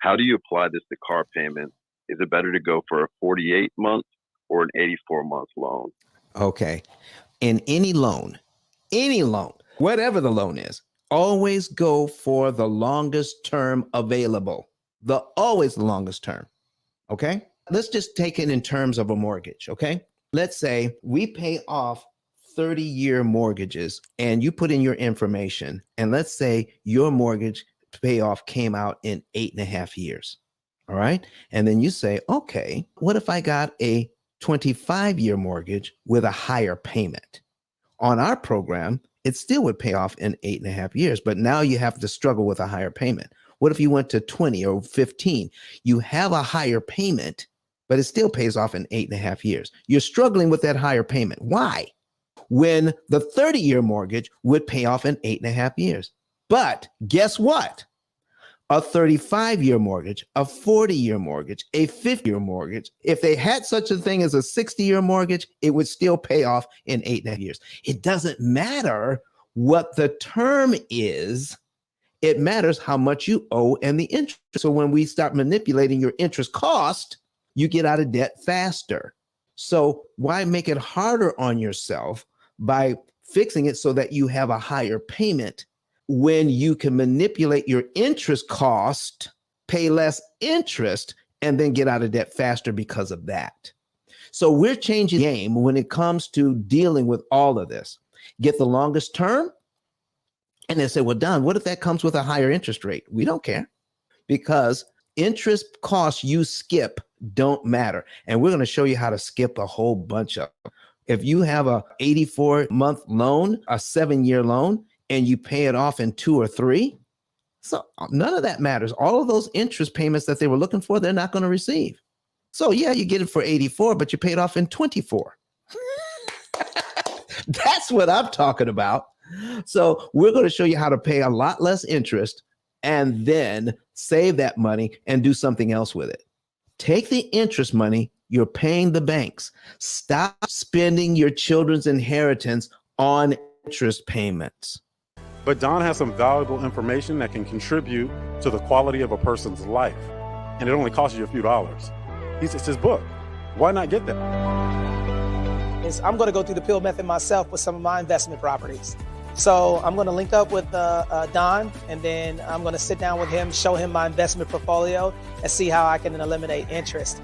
How do you apply this to car payments? Is it better to go for a 48-month or an 84-month loan? Okay. In any loan, whatever the loan is, always go for the longest term available. Always the longest term. Okay. Let's just take it in terms of a mortgage. Okay. Let's say we pay off 30-year mortgages and you put in your information, and let's say your mortgage payoff came out in 8.5 years. All right. And then you say, okay, what if I got a 25-year mortgage with a higher payment? On our program, it still would pay off in 8.5 years, but now you have to struggle with a higher payment. What if you went to 20 or 15? You have a higher payment, but it still pays off in 8.5 years. You're struggling with that higher payment. Why? When the 30-year mortgage would pay off in 8.5 years. But guess what? A 35-year mortgage, a 40-year mortgage, a 50-year mortgage, if they had such a thing as a 60-year mortgage, it would still pay off in 8.5 years. It doesn't matter what the term is. It matters how much you owe and the interest. So when we start manipulating your interest cost, you get out of debt faster. So why make it harder on yourself by fixing it so that you have a higher payment when you can manipulate your interest cost, pay less interest, and then get out of debt faster because of that? So we're changing the game when it comes to dealing with all of this. Get the longest term. And they say, well, Don, what if that comes with a higher interest rate? We don't care, because interest costs you skip don't matter. And we're going to show you how to skip a whole bunch of them. If you have a 84-month loan, a 7-year loan, and you pay it off in 2 or 3, so none of that matters. All of those interest payments that they were looking for, they're not going to receive. So yeah, you get it for 84, but you pay it off in 24. That's what I'm talking about. So we're going to show you how to pay a lot less interest and then save that money and do something else with it. Take the interest money you're paying the banks. Stop spending your children's inheritance on interest payments. But Don has some valuable information that can contribute to the quality of a person's life. And it only costs you a few dollars. It's his book. Why not get that? I'm going to go through the P.I.L.L method myself with some of my investment properties. So I'm going to link up with Don, and then I'm going to sit down with him, show him my investment portfolio, and see how I can eliminate interest.